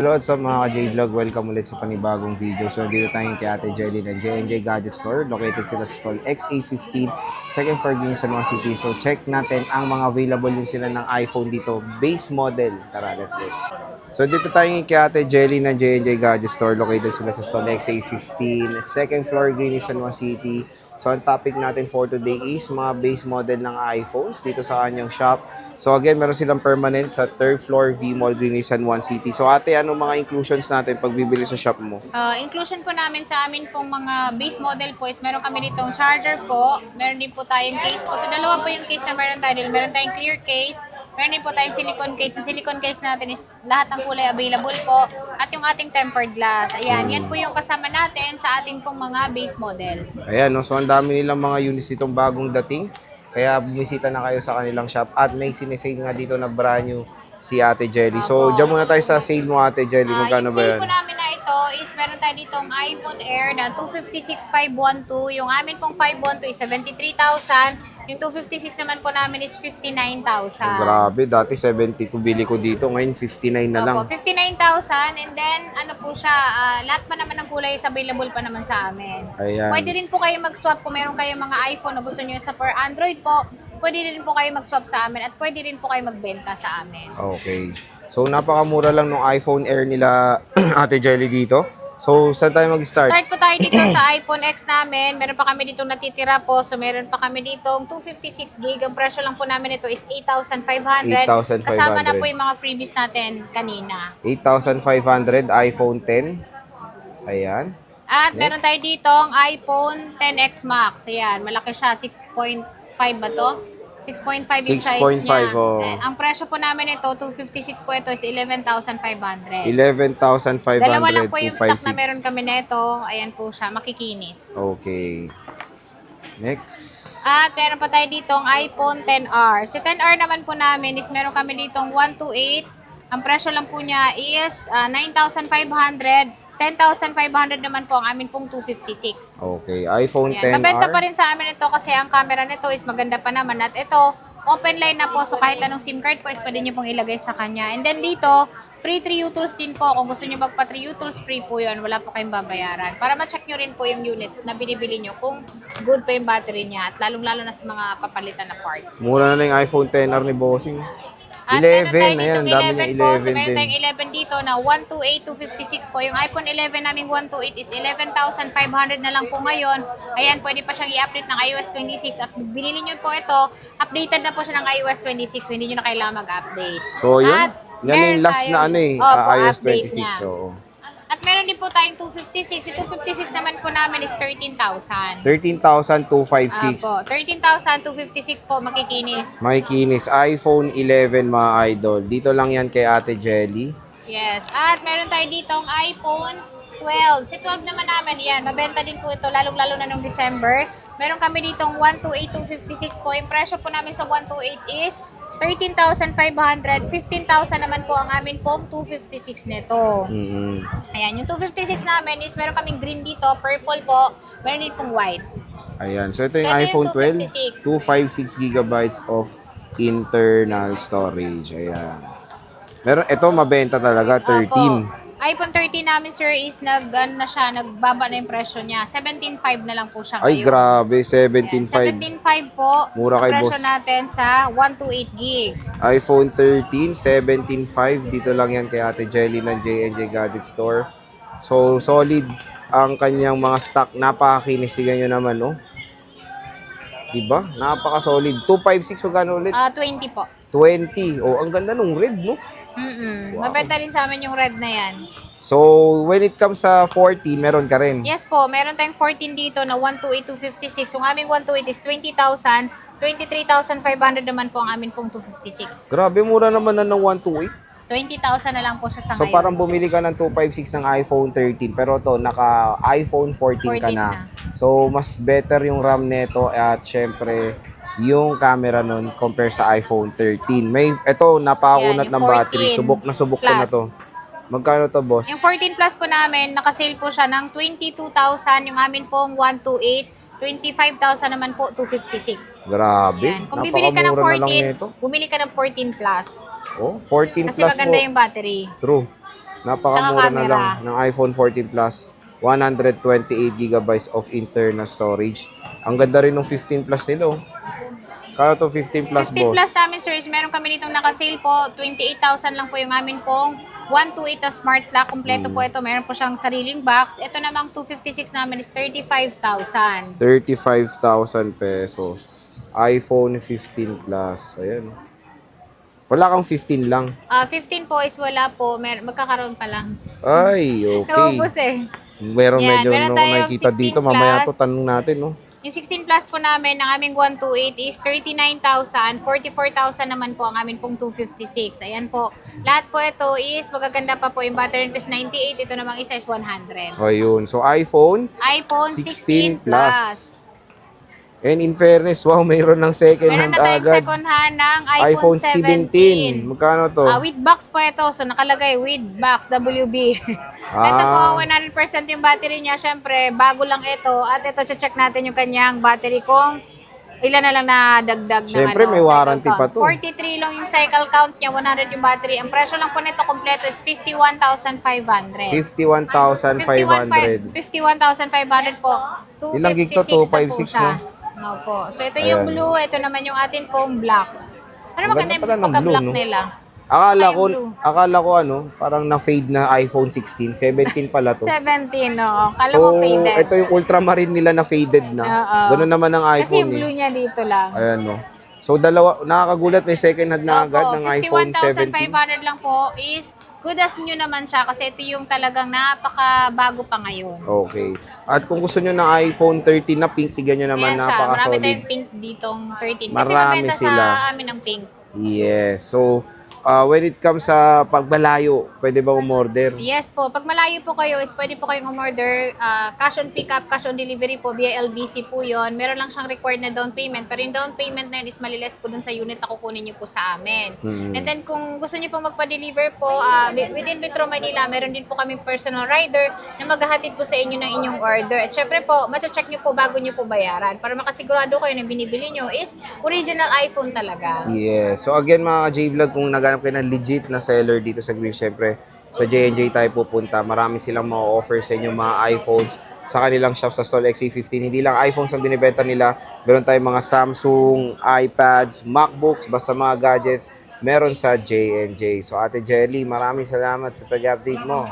Hello sa mga J-Vlog, welcome ulit sa panibagong video. So dito tayo kay Ate Jelly ng J&J Gadget Store. Located sila sa stall XA15, second floor din sa mga city. So check natin ang mga available din sila ng iPhone dito. Base model. Tara, let's go. So dito tayo kay Ate Jelly ng J&J Gadget Store. Located sila sa stall XA15, second floor din sa mga city. So, ang topic natin for today is mga base model ng iPhones dito sa kanyang shop. So, again, meron silang permanent sa third floor V-Mall, Greenwich, San Juan City. So, ate, anong mga inclusions natin pag bibili sa shop mo? Inclusion po namin sa amin pong mga base model po is meron kami ditong charger po. Meron din po tayong case po. So, dalawa po yung case na meron tayo. Meron tayong clear case. Meron din po tayong silicone case. Yung silicone case natin is lahat ng kulay available po. At yung ating tempered glass. Ayan, yan po yung kasama natin sa ating pong mga base model. Ayan, no? So, ang dami nilang mga units itong bagong dating. Kaya bumisita na kayo sa kanilang shop. At may sinisale nga dito na brand new si Ate Jelly. So, dyan muna tayo sa sale mo, Ate Jelly. Magkano ba Yung yan? sale po namin na ito is meron tayo ditong iPhone Air na 256,512. Yung amin pong 512 is 73,000. Yung 256 naman po namin is 59,000. Grabe, dati 72 bili ko dito. Ngayon, 59 na lang. Opo, 59,000. And then, ano po siya, lahat pa naman ng kulay is available pa naman sa amin. Ayan. Pwede rin po kayo mag-swap kung meron kayong mga iPhone na gusto nyo sa per Android po. Pwede rin po kayo mag-swap sa amin at pwede rin po kayo magbenta sa amin. Okay. So, napakamura lang ng iPhone Air nila, Ate Jelly dito. So, saan tayo mag-start? Start po tayo dito sa iPhone X namin. Meron pa kami ditong natitira po. So, meron pa kami ditong 256 gig. Ang presyo lang po namin ito is 8,500. 8,500. Kasama na po yung mga freebies natin kanina. 8,500 iPhone 10. Ayan. At Next. meron tayo ditong iPhone XS Max. Ayan, malaki siya. 6.5 ba to? 6.5 yung size 6.5, niya. oh. Ang presyo po namin ito, 256 po ito is 11,500. 11,500 Dalawa lang po yung stock na 256. meron kami nito. Ayan po siya, makikinis. Okay. Next. At meron pa tayo ditong iPhone XR. Si XR naman po namin is meron kami ditong 128. Ang presyo lang po niya is 9,500. 10,500 naman po ang amin pong 256. Okay. iPhone Yan. 10R. Mabenta pa rin sa amin ito kasi ang camera nito is maganda pa naman. At ito, open line na po. So kahit anong SIM card po is pwede nyo pong ilagay sa kanya. And then dito, free 3 U-tools din po. Kung gusto nyo magpa 3 U-tools, free po yun. Wala po kayong babayaran. Para ma-check nyo rin po yung unit na binibili nyo kung good pa yung battery niya. At lalong-lalo na sa mga papalitan na parts. Mura na lang yung iPhone 10R ni Bossing. At meron 11. tayo Ayan, ditong dami niya 11 po. So 11 meron din. tayong 11 dito na 128, 256 po. Yung iPhone 11 naming 128 is 11,500 na lang po ngayon. Ayan, pwede pa siyang i-update ng iOS 26. At binili nyo po ito, updated na po siya ng iOS 26. Hindi nyo na kailangan mag-update. So, yun. At Yan yung meron last na tayong- ano eh. Opo, iOS update 26. niya. So, At meron din po tayong 256. Si 256 naman po namin is 13,000. 13,256. Apo, 13,256 po makikinis. Makikinis. iPhone 11 mga idol. Dito lang yan kay Ate Jelly. Yes. At meron tayo ditong iPhone 12. Si 12 naman namin, yan. Mabenta din po ito, lalong-lalo na nung December. Meron kami ditong 128, 256 po. Yung presyo po namin sa 128 is 13,500. 15,000 naman po ang amin pong 256 nito. Mm-hmm. Ayan, yung 256 namin is meron kaming green dito, purple po. Meron din pong white. Ayan. So, ito yung So, ito yung iPhone 12. 256. 256 gigabytes of internal storage. Ayan. Meron, ito mabenta talaga. 13. Opo. iPhone 13 namin, sir, is nagbaba na yung presyo niya. 17,500 na lang po siya Ay, ngayon. grabe. 17.5. 17,500 po. Mura kay ang presyo boss. natin sa 128 gig. iPhone 13, 17.5. Dito lang yan kay Ate Jelly ng J&J Gadget Store. So, solid ang kanyang mga stock. Napakakinis. Tignan nyo naman, no? Diba? Napaka-solid. 256, magkano ulit? 20 po. 20. Oh, ang ganda nung red, no? Wow. Mabenta rin sa amin yung red na yan. So, when it comes sa 14, meron ka rin. Yes po, meron tayong 14 dito na 128, 256. Yung aming 128 is 20,000. 23,500 naman po ang amin pong 256. Grabe, mura naman na ng 128. 20,000 na lang po siya sa So, ngayon. parang bumili ka ng 256 ng iPhone 13. Pero to naka iPhone 14 ka 14 na. na. So, mas better yung RAM neto at syempre, yung camera nun compare sa iPhone 13. Ito, napakunat Yan, ng yung battery. 14 Subok ko na plus. to. Magkano to, boss? Yung 14 plus po namin, nakasale po siya ng 22,000. Yung amin pong 128, 25,000 naman po, 256. Grabe. Yan. Kung bibili ka ng Napakamura na lang 14, nito. bumili ka ng 14 plus. Oh, 14 Kasi plus maganda mo. yung battery. True. Napakamura Tsaka na camera. lang ng iPhone 14 Plus. 128 gigabytes of internal storage. Ang ganda rin ng 15 Plus nila. Kaya to 15 Plus, 15 plus boss. namin, sir, is meron kami ditong naka-sale po. 28,000 lang po yung amin pong 128 na smart lock. Kompleto po ito. Meron po siyang sariling box. Ito namang 256 namin is 35,000. 35,000 pesos. iPhone 15 Plus. Ayan. Wala kang 15 lang. 15 po is wala po. Magkakaroon pa lang. Ay, okay. Naubos eh. Meron Yan, medyo meron no, tayong nakikita 16 dito. Mamaya to plus. tanong natin, no? Yung 16 plus po namin, ang aming 128 is 39,000. 44,000 naman po ang amin pong 256. Ayan po. Lahat po ito is magaganda pa po. Yung battery nito is 98. Ito namang isa is 100. Ayun. So, iPhone iPhone 16 16 Plus. And in fairness, wow, mayroon ng second Meron hand na tayong agad. second hand ng iPhone iPhone 17. 17. Magkano to? With box po ito. So, nakalagay with box, WB. Ito po, 100% yung battery niya. Siyempre, bago lang ito. At ito, check natin yung kanyang battery kung ilan na lang na dagdag na Siyempre, may warranty cycle pa count. to. 43 lang yung cycle count niya, 100 yung battery. Ang presyo lang po nito kompleto is 51,500. 51,500. 51,500 po. Ilang gig to? 256 na po 256, siya. no? Opo. So, ito yung Ayan. blue. Ito naman yung atin pong black. Pero Ang maganda ganda pala yung ng pagka-black blue, no? nila. Akala Ay, ko ano, parang na-fade na iPhone 16. 17 pala to. 17, oo. Kala So, mo faded. ito yung ultramarine nila na faded na. Oo. Ganun naman ang Kasi iPhone yung blue niya dito lang. Ayan, no. So, dalawa, nakakagulat, may second hand na agad ng iPhone 17. 51,500 lang po is good as new naman siya kasi ito yung talagang napakabago pa ngayon. Okay. At kung gusto nyo ng iPhone 13 na pink, tignan nyo naman, Ayan siya. Marami napaka-solid. tayong pink ditong 13. Kasi Marami mabenta sila. sa amin ng pink. Yes. So, when it comes sa pagbalayo, pwede ba umorder? Yes po. Pag malayo po kayo, is pwede po kayong umorder. Cash on pickup, cash on delivery po via LBC po yon. Meron lang siyang required na down payment. Pero yung down payment na yun is maliless po dun sa unit na kukunin niyo po sa amin. And then kung gusto niyo po magpa-deliver po, within Metro Manila, meron din po kami personal rider na maghahatid po sa inyo ng inyong order. At syempre po, check niyo po bago niyo po bayaran para makasigurado kayo na binibili niyo is original iPhone talaga. Yes. So, again, mga J-Vlog, kung naghanap kayo ng legit na seller dito sa Green, syempre, sa J&J tayo pupunta. Marami silang ma-offer sa inyo mga iPhones sa kanilang shop sa Stall XA15. Hindi lang iPhones ang binibenta nila. Meron tayong mga Samsung, iPads, MacBooks, basta mga gadgets, meron sa J&J. So, Ate Jelly, maraming salamat sa pag-update mo.